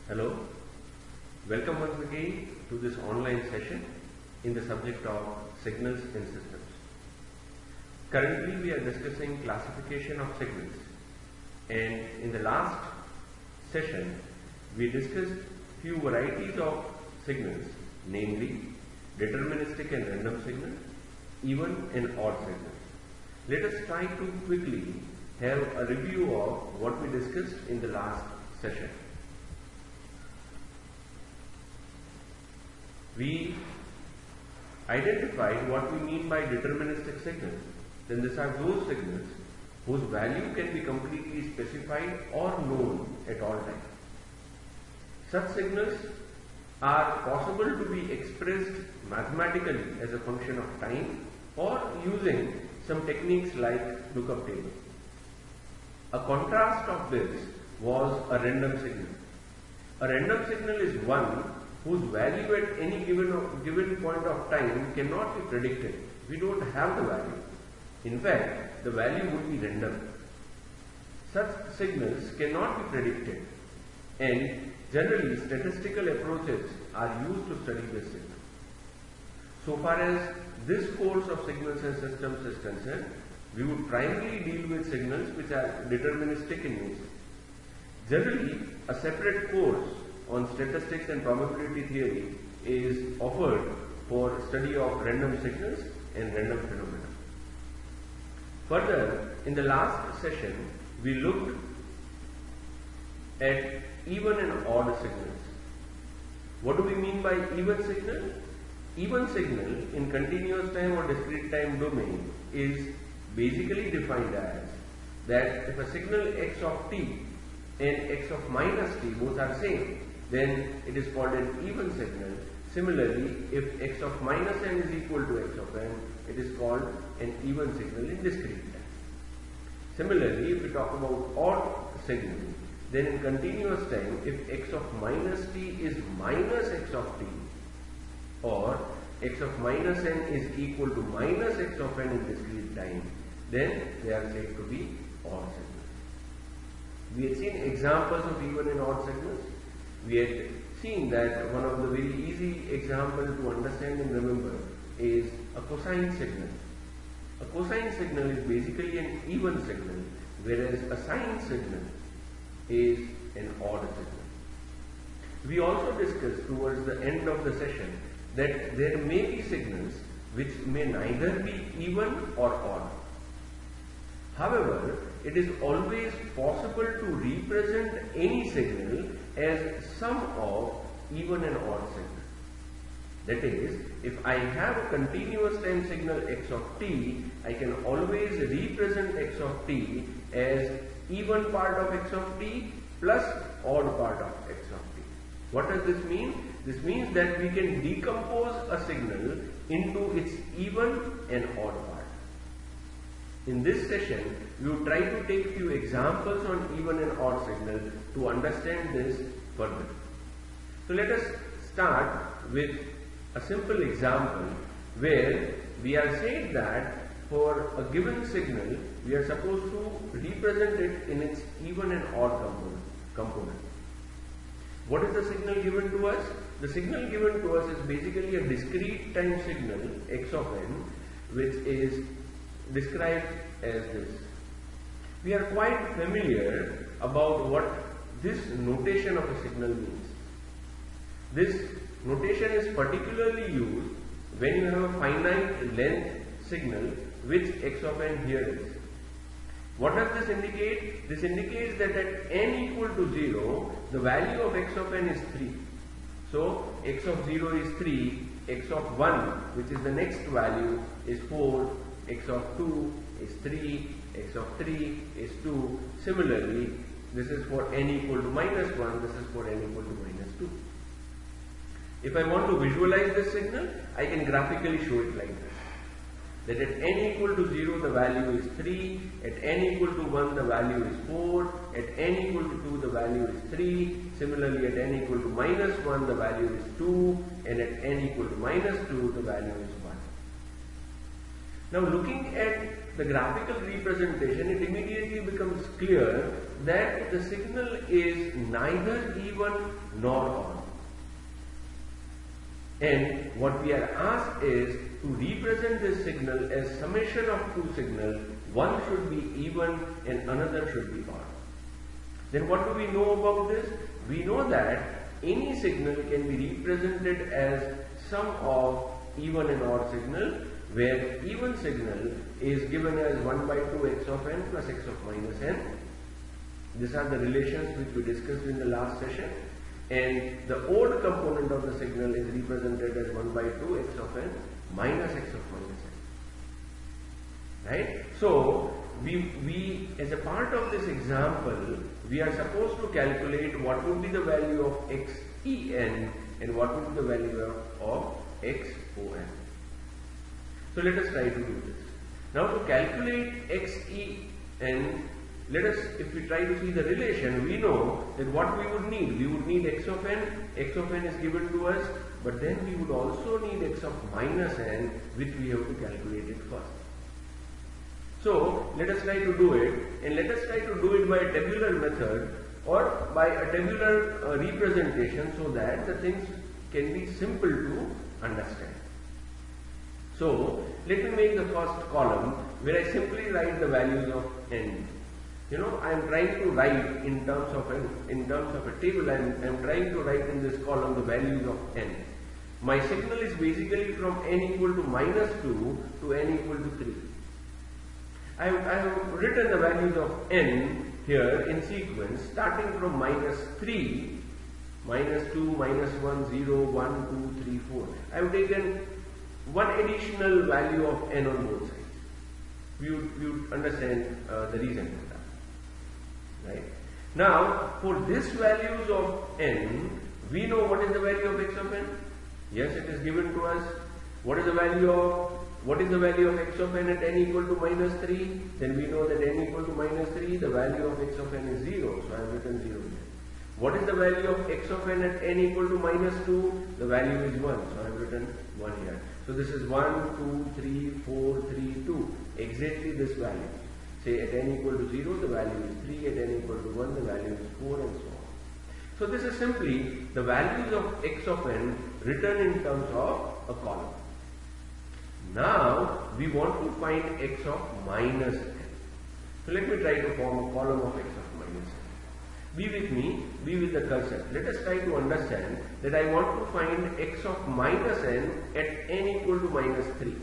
Hello, welcome once again to this online session in the subject of signals in systems. Currently we are discussing classification of signals, and in the last session we discussed few varieties of signals, namely deterministic and random signals, even and odd signals. Let us try to quickly have a review of what we discussed in the last session. We identified what we mean by deterministic signals. Then these are those signals whose value can be completely specified or known at all times. Such signals are possible to be expressed mathematically as a function of time or using some techniques like lookup table. A contrast of this was a random signal. A random signal is one whose value at any given point of time cannot be predicted. We don't have the value. In fact, the value would be random. Such signals cannot be predicted, and generally statistical approaches are used to study this signal. So far as this course of signals and systems is concerned, we would primarily deal with signals which are deterministic in nature. Generally, a separate course on statistics and probability theory is offered for study of random signals and random phenomena. Further, in the last session, we looked at even and odd signals. What do we mean by even signal? Even signal in continuous time or discrete time domain is basically defined as that if a signal x of t and x of minus t both are same, then it is called an even signal. Similarly, if x of minus n is equal to x of n, it is called an even signal in discrete time. Similarly, if we talk about odd signal, then in continuous time, if x of minus t is minus x of t, or x of minus n is equal to minus x of n in discrete time, then they are said to be odd signals. We had seen examples of even and odd signals. We had seen that one of the very easy examples to understand and remember is a cosine signal. A cosine signal is basically an even signal, whereas a sine signal is an odd signal. We also discussed towards the end of the session that there may be signals which may neither be even or odd. However, it is always possible to represent any signal as sum of even and odd signals. That is, if I have a continuous time signal x of t, I can always represent x of t as even part of x of t plus odd part of x of t. What does this mean? This means that we can decompose a signal into its even and odd part. In this session, we will try to take few examples on even and odd signal to understand this further. So let us start with a simple example where we are saying that for a given signal, we are supposed to represent it in its even and odd component. What is the signal given to us? The signal given to us is basically a discrete time signal x of n, which is described as this. We are quite familiar about what this notation of a signal means. This notation is particularly used when you have a finite length signal which x of n here is. What does this indicate? This indicates that at n equal to 0, the value of x of n is 3. So x of 0 is 3, x of 1, which is the next value, is 4, x of 2 is 3, x of 3 is 2. Similarly, this is for n equal to minus 1, this is for n equal to minus 2. If I want to visualize this signal, I can graphically show it like this. That at n equal to 0 the value is 3, at n equal to 1 the value is 4, at n equal to 2 the value is 3, similarly at n equal to minus 1 the value is 2, and at n equal to minus 2 the value is 1. Now looking at the graphical representation, it immediately becomes clear that the signal is neither even nor odd. And what we are asked is to represent this signal as summation of two signals. One should be even and another should be odd. Then what do we know about this? We know that any signal can be represented as sum of even and odd signal, where even signal is given as 1 by 2 x of n plus x of minus n. These are the relations which we discussed in the last session. And the odd component of the signal is represented as 1 by 2 x of n minus x of minus n. Right? So, we as a part of this example, we are supposed to calculate what would be the value of xen and what would be the value of xon. So let us try to do this. Now to calculate xen, let us, if we try to see the relation, we know that what we would need x of n is given to us, but then we would also need x of minus n, which we have to calculate it first. So let us try to do it, and let us try to do it by a tabular method or by a tabular representation, so that the things can be simple to understand. So let me make the first column where I simply write the values of n. You know, I am trying to write in terms of a table. I am trying to write in this column the values of n. My signal is basically from n equal to minus 2 to n equal to 3. I have written the values of n here in sequence, starting from minus 3, minus 2, minus 1, 0, 1, 2, 3, 4. I have taken one additional value of n on both sides. You understand the reason for that, right? Now, for this values of n, we know what is the value of x of n. Yes, it is given to us. What is the value of x of n at n equal to minus 3? Then we know that n equal to minus 3, the value of x of n is 0. So I have written 0 here. What is the value of x of n at n equal to minus 2? The value is 1. So I have written 1 here. So this is 1, 2, 3, 4, 3, 2. Exactly this value. Say at n equal to 0, the value is 3. At n equal to 1, the value is 4, and so on. So this is simply the values of x of n written in terms of a column. Now we want to find x of minus n. So let me try to form a column of x of minus n. Be with me, be with the cursor. Let us try to understand that I want to find x of minus n at n equal to minus 3.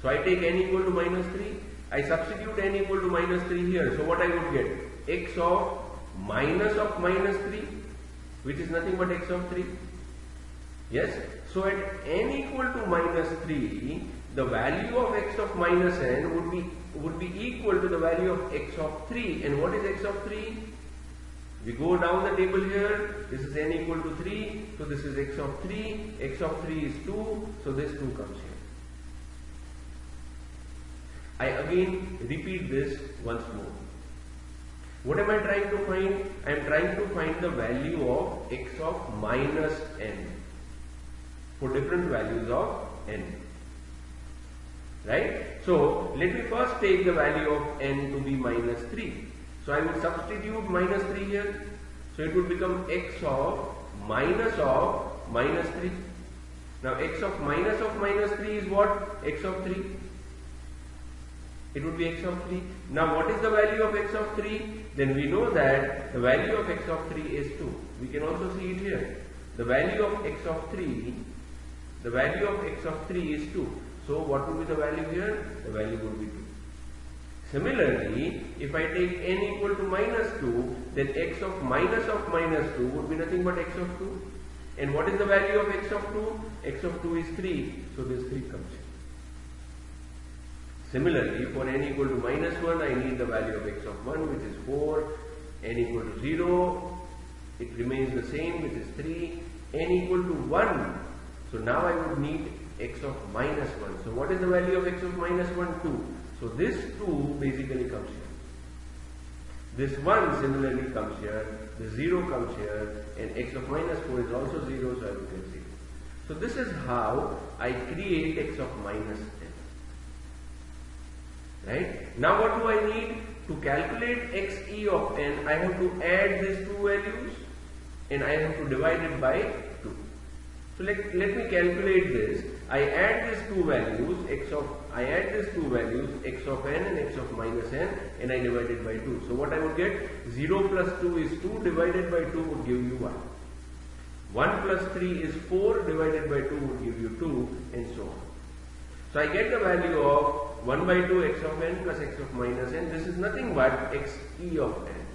So I take n equal to minus 3, I substitute n equal to minus 3 here. So what I would get? X of minus 3, which is nothing but x of 3. Yes? So at n equal to minus 3, the value of x of minus n would be equal to the value of x of 3. And what is x of 3? We go down the table here. This is n equal to 3. So this is x of 3. X of 3 is 2. So this 2 comes here. I again repeat this once more. What am I trying to find? I am trying to find the value of x of minus n for different values of n. Right? So let me first take the value of n to be minus 3. So I will substitute minus 3 here. So it would become x of minus 3. Now x of minus 3 is what? X of 3. It would be x of 3. Now what is the value of x of 3? Then we know that the value of x of 3 is 2. We can also see it here. The value of x of 3 is 2. So what would be the value here? The value would be 2. Similarly, if I take n equal to minus 2, then x of minus 2 would be nothing but x of 2. And what is the value of x of 2? X of 2 is 3. So this 3 comes here. Similarly, for n equal to minus 1, I need the value of x of 1, which is 4. N equal to 0, it remains the same, which is 3. N equal to 1, so now I would need x of minus 1. So what is the value of x of minus 1? 2. So this 2 basically comes here. This 1 similarly comes here. The 0 comes here. And x of minus 4 is also 0, so I would get 0. So this is how I create x of minus n. Right? Now what do I need? To calculate xe of n, I have to add these two values and I have to divide it by 2. So let me calculate this. I add these two values, x of n and x of minus n, and I divide it by 2. So what I would get? 0 plus 2 is 2, divided by 2 would give you 1. 1 plus 3 is 4, divided by 2 would give you 2, and so on. So I get the value of 1 by 2 x of n plus x of minus n. This is nothing but xe of n.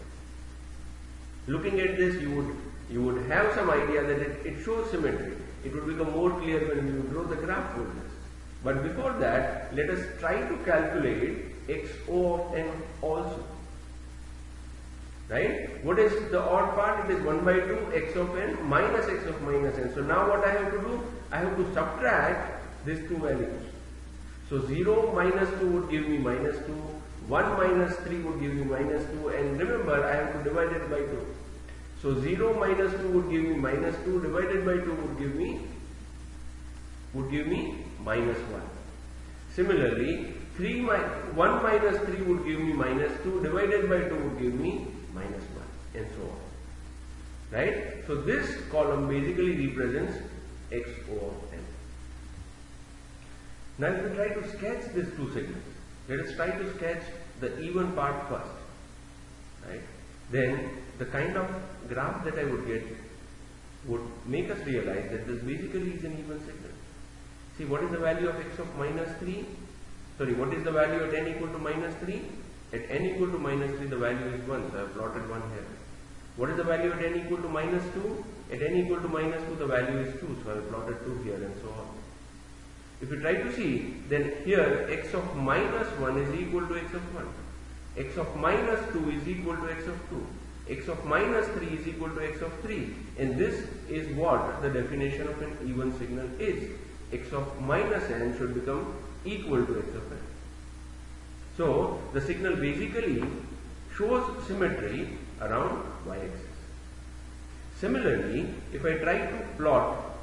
Looking at this, you would have some idea that it shows symmetry. It would become more clear when you draw the graph for this. But before that, let us try to calculate xo of n also. Right? What is the odd part? It is 1 by 2 x of n minus x of minus n. So now what I have to do? I have to subtract these two values. So 0 minus 2 would give me minus 2, 1 minus 3 would give me minus 2, and remember I have to divide it by 2. So 0 minus 2 would give me minus 2, divided by 2 would give me minus 1. Similarly, 1 minus 3 would give me minus 2, divided by 2 would give me minus 1, and so on. Right? So this column basically represents xo of n. Now if we try to sketch these two signals, let us try to sketch the even part first. Right? Then the kind of graph that I would get would make us realize that this basically is an even signal. See, what is the value of x of minus 3? Sorry, what is the value at n equal to minus 3? At n equal to minus 3 the value is 1, so I have plotted 1 here. What is the value at n equal to minus 2? At n equal to minus 2 the value is 2, so I have plotted 2 here, and so on. If you try to see, then here x of minus 1 is equal to x of 1. X of minus 2 is equal to x of 2. X of minus 3 is equal to x of 3. And this is what the definition of an even signal is. X of minus n should become equal to x of n. So the signal basically shows symmetry around y-axis. Similarly, if I try to plot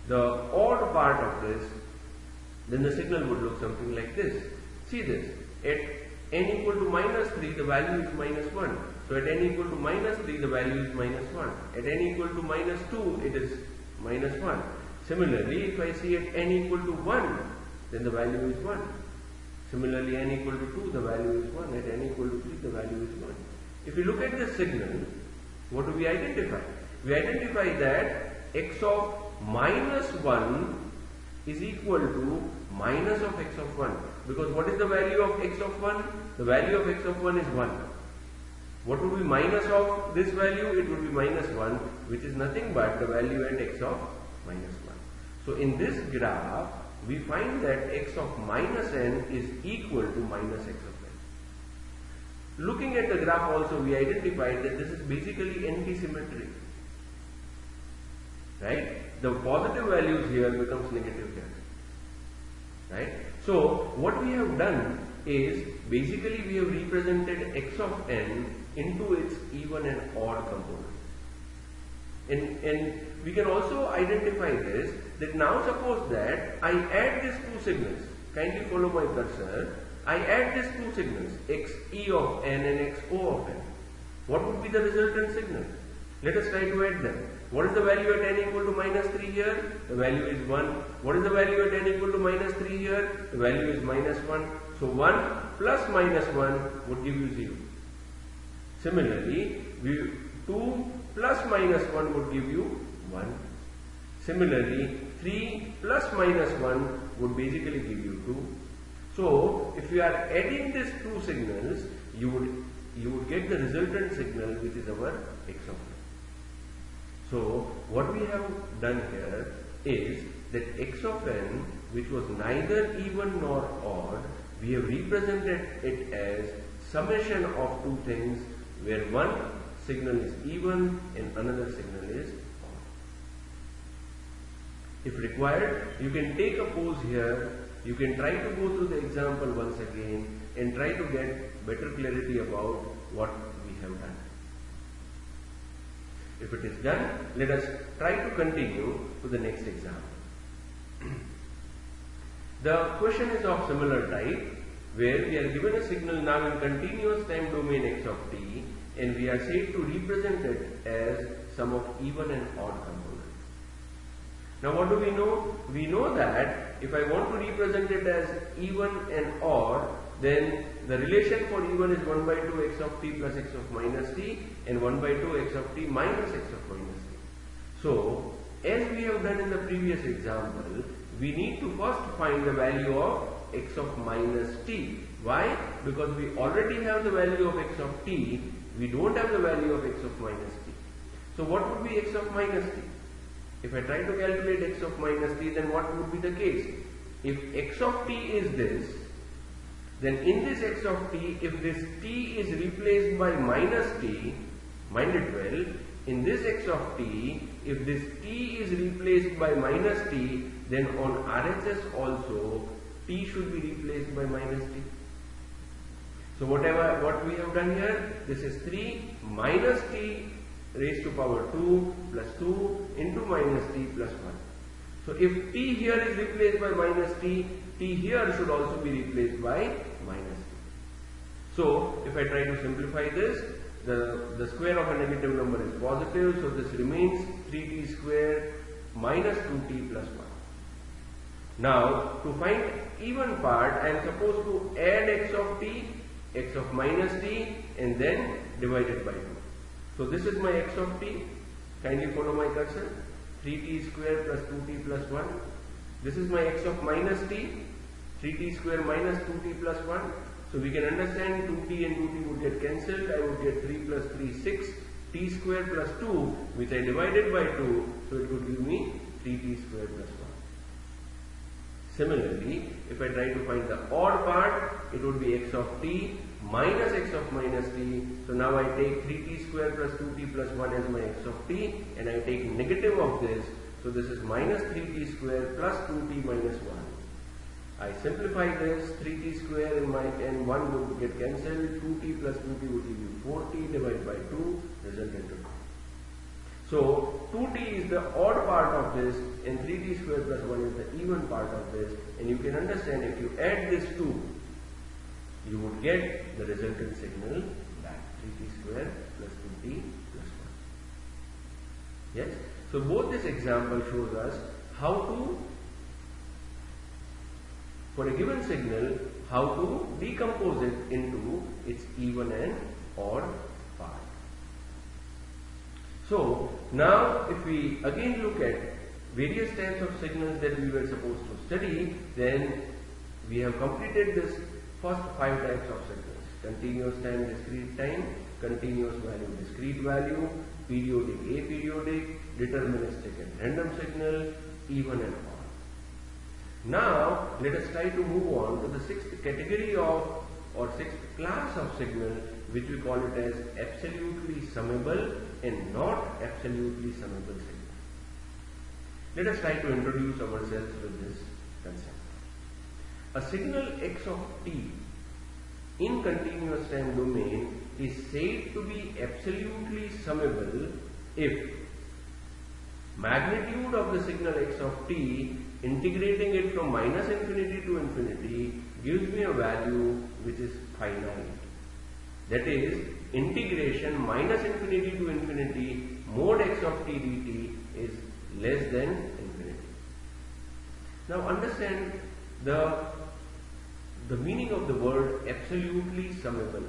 the odd part of this, then the signal would look something like this. See this. At n equal to minus 3, the value is minus 1. So at n equal to minus 3, the value is minus 1. At n equal to minus 2, it is minus 1. Similarly, if I see at n equal to 1, then the value is 1. Similarly, n equal to 2, the value is 1. At n equal to 3, the value is 1. If you look at this signal, what do we identify? We identify that x of minus 1 is equal to minus of x of 1. Because what is the value of x of 1? The value of x of 1 is 1. What would be minus of this value? It would be minus 1, which is nothing but the value at x of minus 1. So in this graph, we find that x of minus n is equal to minus x of n. Looking at the graph also, we identified that this is basically anti-symmetric. Right? The positive values here becomes negative here. Right? So what we have done is basically we have represented x of n into its even and odd components. And we can also identify this, that now suppose that I add these two signals. Kindly follow my cursor. I add these two signals, xe of n and xo of n. What would be the resultant signal? Let us try to add them. What is the value at n equal to minus 3 here? The value is 1. What is the value at n equal to minus 3 here? The value is minus 1. So 1 plus minus 1 would give you 0. Similarly, 2 plus minus 1 would give you 1. Similarly, 3 plus minus 1 would basically give you 2. So, if you are adding these two signals, you would get the resultant signal, which is our x of n. So, what we have done here is that x of n, which was neither even nor odd, we have represented it as summation of two things, where one signal is even and another signal is odd. If required, you can take a pause here. You can try to go through the example once again and try to get better clarity about what we have done. If it is done, let us try to continue to the next example. The question is of similar type. where we are given a signal now in continuous time domain x of t, and we are said to represent it as sum of even and odd components. Now what do we know? We know that if I want to represent it as even and odd, then the relation for even is 1 by 2 x of t plus x of minus t and 1 by 2 x of t minus x of minus t. So, as we have done in the previous example, we need to first find the value of x of minus t. Why? Because we already have the value of x of t, we don't have the value of x of minus t. So what would be x of minus t? If I try to calculate x of minus t, then what would be the case? If x of t is this, then in this x of t, if this t is replaced by minus t, mind it well, in this x of t, if this t is replaced by minus t, then on RHS also, t should be replaced by minus t. So what we have done here, this is 3 minus t raised to power 2 plus 2 into minus t plus 1. So if t here is replaced by minus t, t here should also be replaced by minus t. So if I try to simplify this, the square of a negative number is positive, so this remains 3t square minus 2t plus 1. Now to find even part, I am supposed to add x of t, x of minus t, and then divide it by 2. So this is my x of t, kindly follow my cursor, 3t square plus 2t plus 1. This is my x of minus t, 3t square minus 2t plus 1. So we can understand 2t and 2t would get cancelled. I would get 3 plus 3, 6, t square plus 2, which I divided by 2, so it would give me 3t square plus 1. Similarly, if I try to find the odd part, it would be x of t minus x of minus t. So now I take 3t square plus 2t plus 1 as my x of t, and I take negative of this. So this is minus 3t square plus 2t minus 1. I simplify this, 3t square and 1 would get cancelled, 2t plus 2t would give you 4t divided by 2, result into 2. So 2t is the odd part of this and 3t square plus 1 is the even part of this, and you can understand if you add this 2, you would get the resultant signal back, 3t square plus 2t plus 1. Yes? So both this example shows us how to, for a given signal, how to decompose it into its even and odd part. So now if we again look at various types of signals that we were supposed to study, then we have completed this first 5 types of signals: continuous time, discrete time, continuous value, discrete value, periodic, aperiodic, deterministic and random signal, even and odd. Now let us try to move on to the 6th category of, or 6th class of signal, which we call it as absolutely summable and not absolutely summable signal. Let us try to introduce ourselves with this concept. A signal x of t in continuous time domain is said to be absolutely summable if magnitude of the signal x of t, integrating it from minus infinity to infinity, gives me a value which is finite. That is, integration minus infinity to infinity mod x of t dt is less than infinity. Now understand the meaning of the word absolutely summable.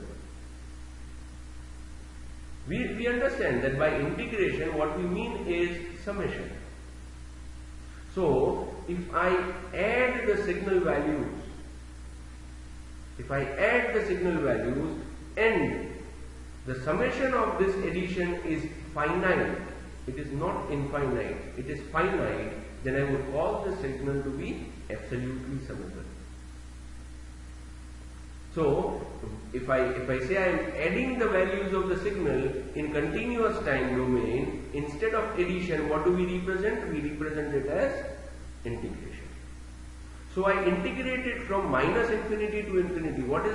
We understand that by integration what we mean is summation. So if I add the signal values, and the summation of this addition is finite, it is not infinite, it is finite, then I would call the signal to be absolutely summable. So if I say I am adding the values of the signal in continuous time domain, instead of addition, what do we represent? We represent it as integration. So I integrate it from minus infinity to infinity. What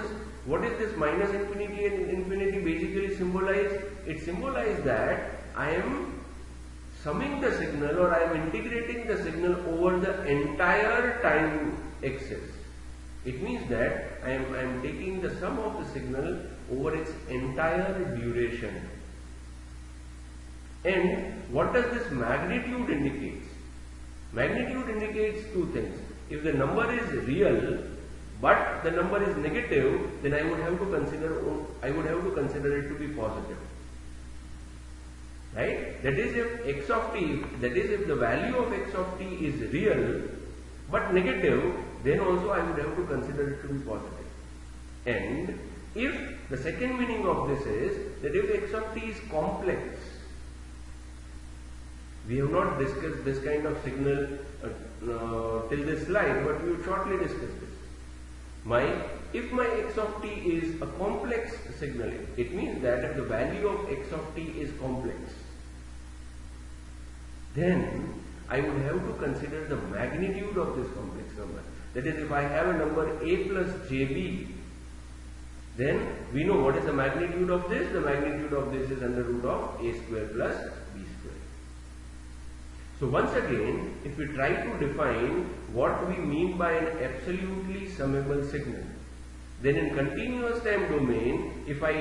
is this minus infinity and infinity basically symbolize? It symbolizes that I am summing the signal, or I am integrating the signal over the entire time axis. It means that I am taking the sum of the signal over its entire duration. And what does this magnitude indicate? Magnitude indicates two things. If the number is real but the number is negative, then I would have to consider it to be positive. Right? That is, if x of t, that is, if the value of x of t is real but negative, then also I would have to consider it to be positive. And if the second meaning of this is that if x of t is complex, we have not discussed this kind of signal till this slide, but we will shortly discuss this. If my x of t is a complex signal, it means that if the value of x of t is complex, then I would have to consider the magnitude of this complex number. That is, if I have a number a plus jb, then we know what is the magnitude of this. The magnitude of this is under root of a square plus b square. So once again, if we try to define what we mean by an absolutely summable signal, then in continuous time domain, if I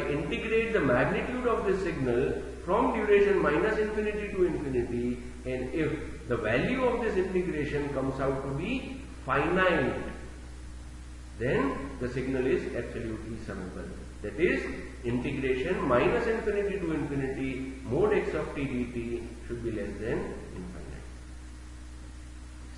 integrate the magnitude of this signal from duration minus infinity to infinity, and if the value of this integration comes out to be finite, then the signal is absolutely summable. That is, integration minus infinity to infinity mod x of t dt should be less than infinite.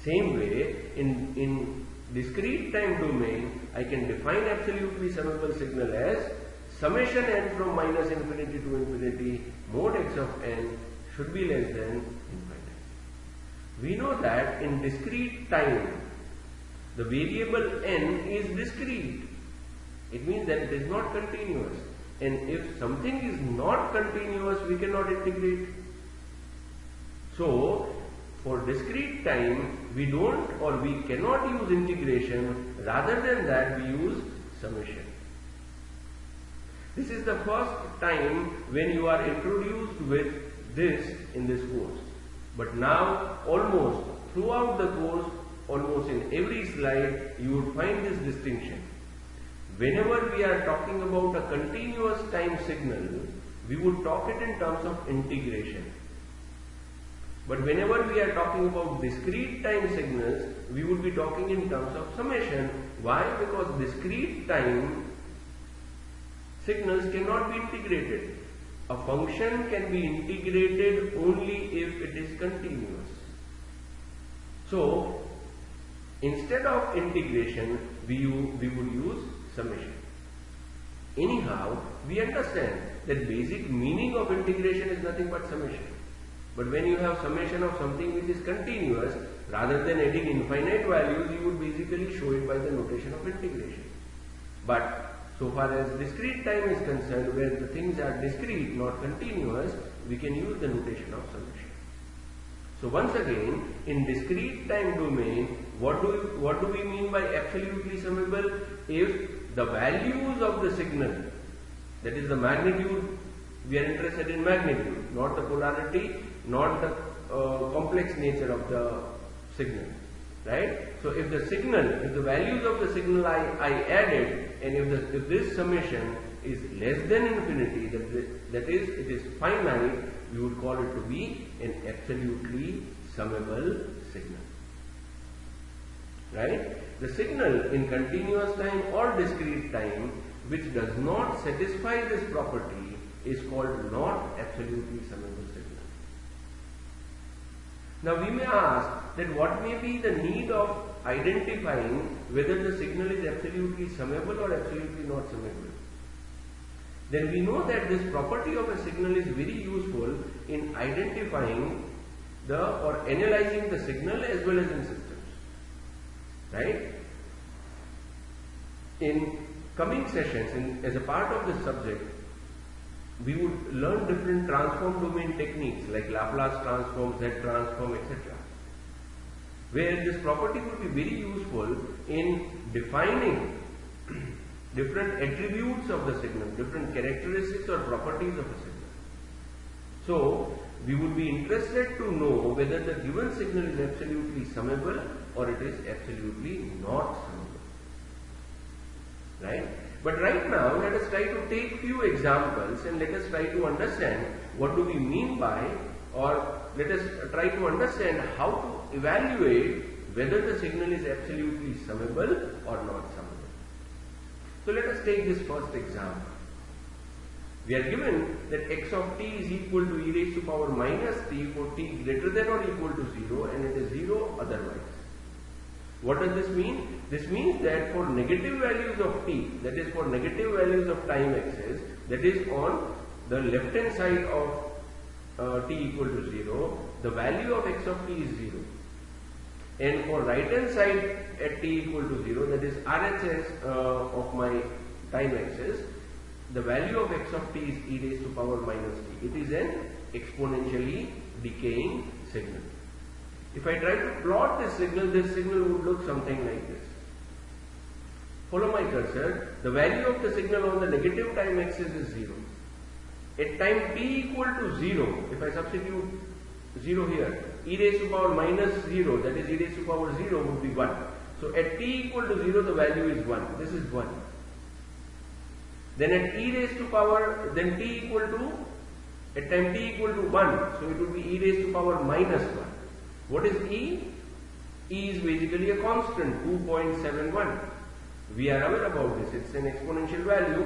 Same way, in discrete time domain, I can define absolutely summable signal as summation n from minus infinity to infinity mod x of n should be less than infinite. We know that in discrete time, the variable n is discrete. It means that it is not continuous. And if something is not continuous, we cannot integrate. So, for discrete time, we don't or we cannot use integration. Rather than that, we use summation. This is the first time when you are introduced with this in this course. But now, almost throughout the course, almost in every slide, you would find this distinction. Whenever we are talking about a continuous time signal, we would talk it in terms of integration. But whenever we are talking about discrete time signals, we would be talking in terms of summation. Why? Because discrete time signals cannot be integrated. A function can be integrated only if it is continuous. So, instead of integration, we would use summation. Anyhow, we understand that basic meaning of integration is nothing but summation. But when you have summation of something which is continuous, rather than adding infinite values, you would basically show it by the notation of integration. But so far as discrete time is concerned, where the things are discrete, not continuous, we can use the notation of summation. So once again, in discrete time domain, what do we mean by absolutely summable? If the values of the signal, that is the magnitude, we are interested in magnitude, not the polarity, not the complex nature of the signal, right? So if the values of the signal I added, and if this summation is less than infinity, that is, it is finite, we would call it to be an absolutely summable signal, right? The signal in continuous time or discrete time which does not satisfy this property is called not absolutely summable signal. Now we may ask that what may be the need of identifying whether the signal is absolutely summable or absolutely not summable. Then we know that this property of a signal is very useful in identifying or analyzing the signal as well as in systems, right? In coming sessions, as a part of this subject, we would learn different transform domain techniques like Laplace transform, Z transform, etc. Where this property would be very useful in defining different attributes of the signal, different characteristics or properties of a signal. So, we would be interested to know whether the given signal is absolutely summable or it is absolutely not summable. right? But right now, let us try to take few examples and let us try to understand what do we mean by, or let us try to understand how to evaluate whether the signal is absolutely summable or not summable. So let us take this first example. We are given that x of t is equal to e raised to power minus t for t greater than or equal to 0, and it is 0 otherwise. What does this mean? This means that for negative values of t, that is for negative values of time axis, that is on the left hand side of t equal to 0, the value of x of t is 0. And for right hand side at t equal to 0, that is RHS of my time axis, the value of x of t is e raised to power minus t. It is an exponentially decaying signal. If I try to plot this signal would look something like this. Follow my cursor. The value of the signal on the negative time axis is 0. At time t equal to 0, if I substitute 0 here, e raised to power minus 0, that is e raised to power 0 would be 1. So at t equal to 0, the value is 1. This is 1. Then at e raised to power, then t equal to, at time t equal to 1, so it would be e raised to power minus 1. What is e? E is basically a constant, 2.71. We are aware about this, it's an exponential value.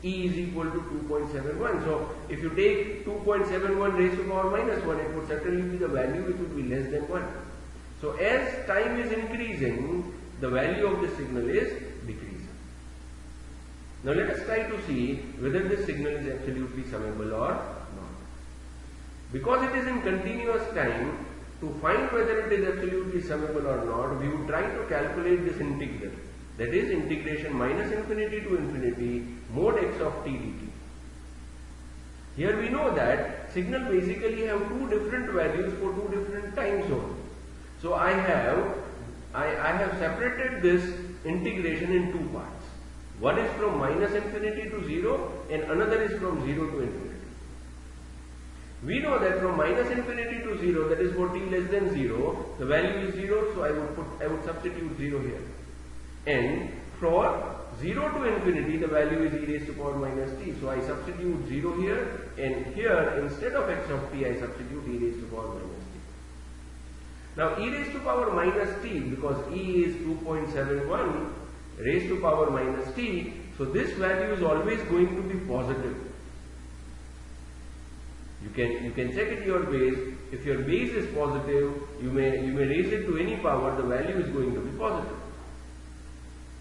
E is equal to 2.71. So if you take 2.71 raised to power minus 1, it would certainly be the value which would be less than 1. So as time is increasing, the value of the signal is decreasing. Now let us try to see whether this signal is absolutely summable or not. Because it is in continuous time, to find whether it is absolutely summable or not, we would try to calculate this integral. That is integration minus infinity to infinity mod x of t dt. Here we know that signal basically have two different values for two different time zones. So I have separated this integration in two parts. One is from minus infinity to 0 and another is from 0 to infinity. We know that from minus infinity to 0, that is for t less than 0, the value is 0, so I would substitute 0 here. And for 0 to infinity, the value is e raised to power minus t, so I substitute 0 here, and here instead of x of t, I substitute e raised to power minus t. Now e raised to power minus t, because e is 2.71 raised to power minus t, so this value is always going to be positive. You can check it your base. If your base is positive, you may raise it to any power, the value is going to be positive.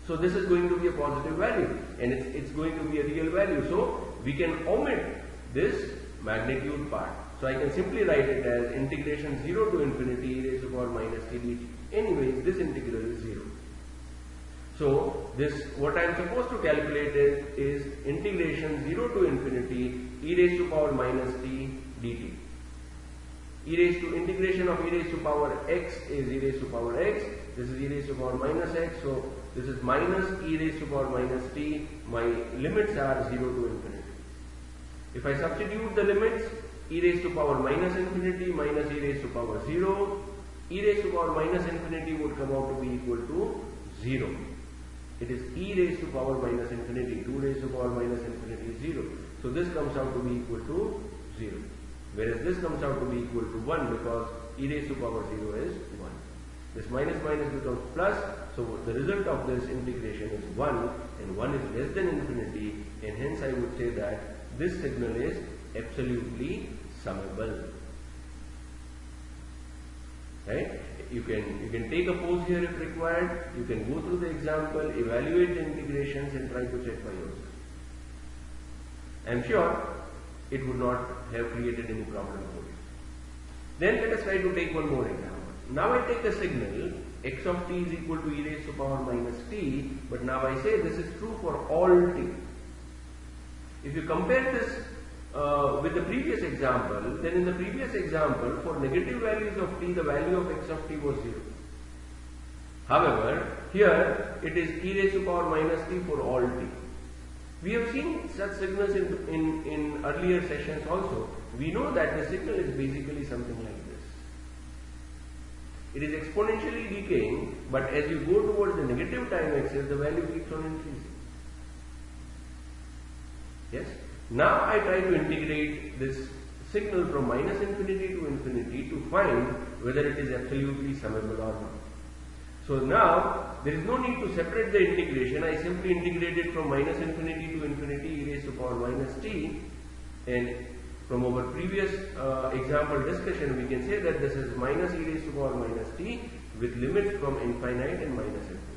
So this is going to be a positive value, and it's going to be a real value. So we can omit this magnitude part. So I can simply write it as integration 0 to infinity e raised to power minus t dt. Anyways, this integral is 0. So this, what I am supposed to calculate is integration 0 to infinity e raised to power minus t dt. E raised to integration of e raised to power x is e raised to power x. This is e raised to power minus x. So this is minus e raised to power minus t. My limits are 0 to infinity. If I substitute the limits, e raised to power minus infinity minus e raised to power 0, e raised to power minus infinity would come out to be equal to 0. It is e raised to power minus infinity, 2 raised to power minus infinity is 0. So this comes out to be equal to 0. Whereas this comes out to be equal to 1 because e raised to power 0 is 1. This minus minus becomes plus, so the result of this integration is 1, and 1 is less than infinity, and hence I would say that this signal is absolutely summable. Right? You can take a pause here if required. You can go through the example, evaluate the integrations, and try to check by yourself. I am sure it would not have created any problem for you. Then let us try to take one more example. Now I take a signal x of t is equal to e raised to power minus t, but now I say this is true for all t. If you compare this with the previous example, then in the previous example, for negative values of t, the value of x of t was 0. However, here it is e raised to power minus t for all t. We have seen such signals in earlier sessions also. We know that the signal is basically something like this. It is exponentially decaying, but as you go towards the negative time axis, the value keeps on increasing. Yes. Now I try to integrate this signal from minus infinity to infinity to find whether it is absolutely summable or not. So now there is no need to separate the integration. I simply integrate it from minus infinity to infinity e raised to power minus t, and from our previous example discussion we can say that this is minus e raised to power minus t with limits from infinite and minus infinity.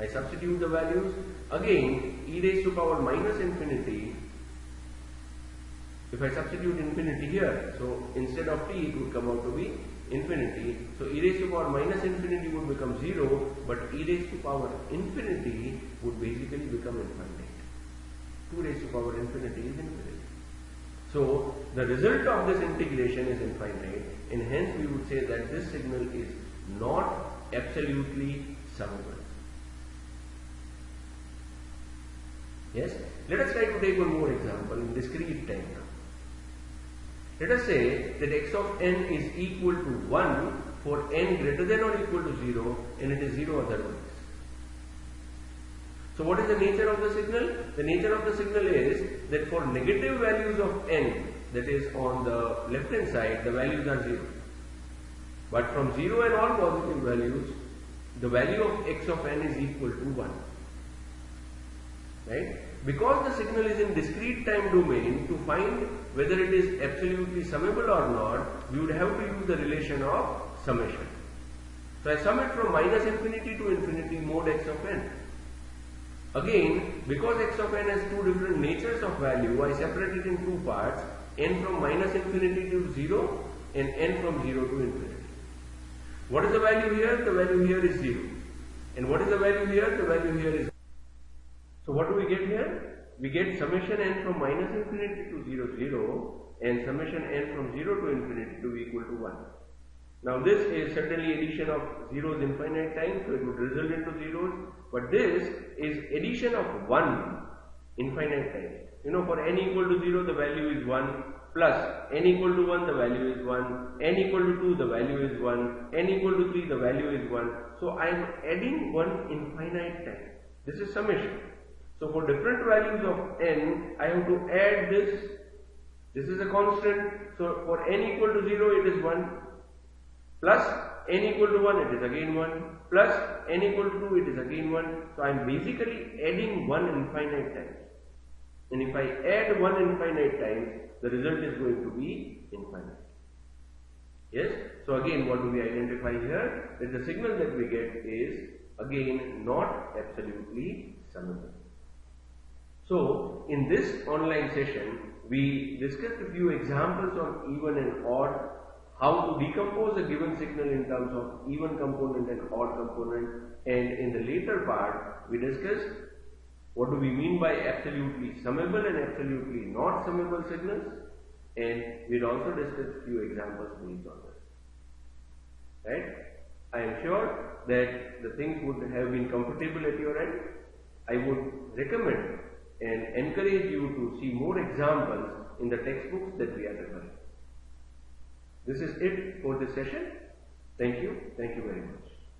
I substitute the values. Again, e raised to power minus infinity, if I substitute infinity here, so instead of t it would come out to be infinity. So e raised to power minus infinity would become 0, but e raised to power infinity would basically become infinite. 2 raised to power infinity is infinity. So the result of this integration is infinite, and hence we would say that this signal is not absolutely summable. Yes? Let us try to take one more example in discrete time now. Let us say that x of n is equal to 1 for n greater than or equal to 0, and it is 0 otherwise. So what is the nature of the signal? The nature of the signal is that for negative values of n, that is on the left hand side, the values are 0. But from 0 and all positive values, the value of x of n is equal to 1. Right? Because the signal is in discrete time domain, to find whether it is absolutely summable or not, we would have to use the relation of summation. So I sum it from minus infinity to infinity mod x of n. Again, because x of n has two different natures of value, I separate it in two parts, n from minus infinity to 0 and n from 0 to infinity. What is the value here? The value here is 0. And what is the value here? The value here is 0. So what do we get here? We get summation n from minus infinity to 0, 0, and summation n from 0 to infinity to be equal to 1. Now this is certainly addition of zeros infinite times, so it would result into zeros, but this is addition of 1 infinite times. You know, for n equal to 0 the value is 1, plus n equal to 1 the value is 1, n equal to 2 the value is 1, n equal to 3 the value is 1. So I am adding 1 infinite times. This is summation. So for different values of n, I have to add this. This is a constant. So for n equal to 0 it is 1, plus n equal to 1 it is again 1, plus n equal to 2 it is again 1. So I am basically adding 1 infinite times. And if I add 1 infinite times, the result is going to be infinite. Yes? So again, what do we identify here? That the signal that we get is again not absolutely summable. So in this online session, we discussed a few examples on even and odd, how to decompose a given signal in terms of even component and odd component, and in the later part, we discussed what do we mean by absolutely summable and absolutely not summable signals, and we also discussed a few examples based on this. Right? I am sure that the things would have been comfortable at your end. I would recommend and encourage you to see more examples in the textbooks that we are referring. This is it for this session. Thank you very much.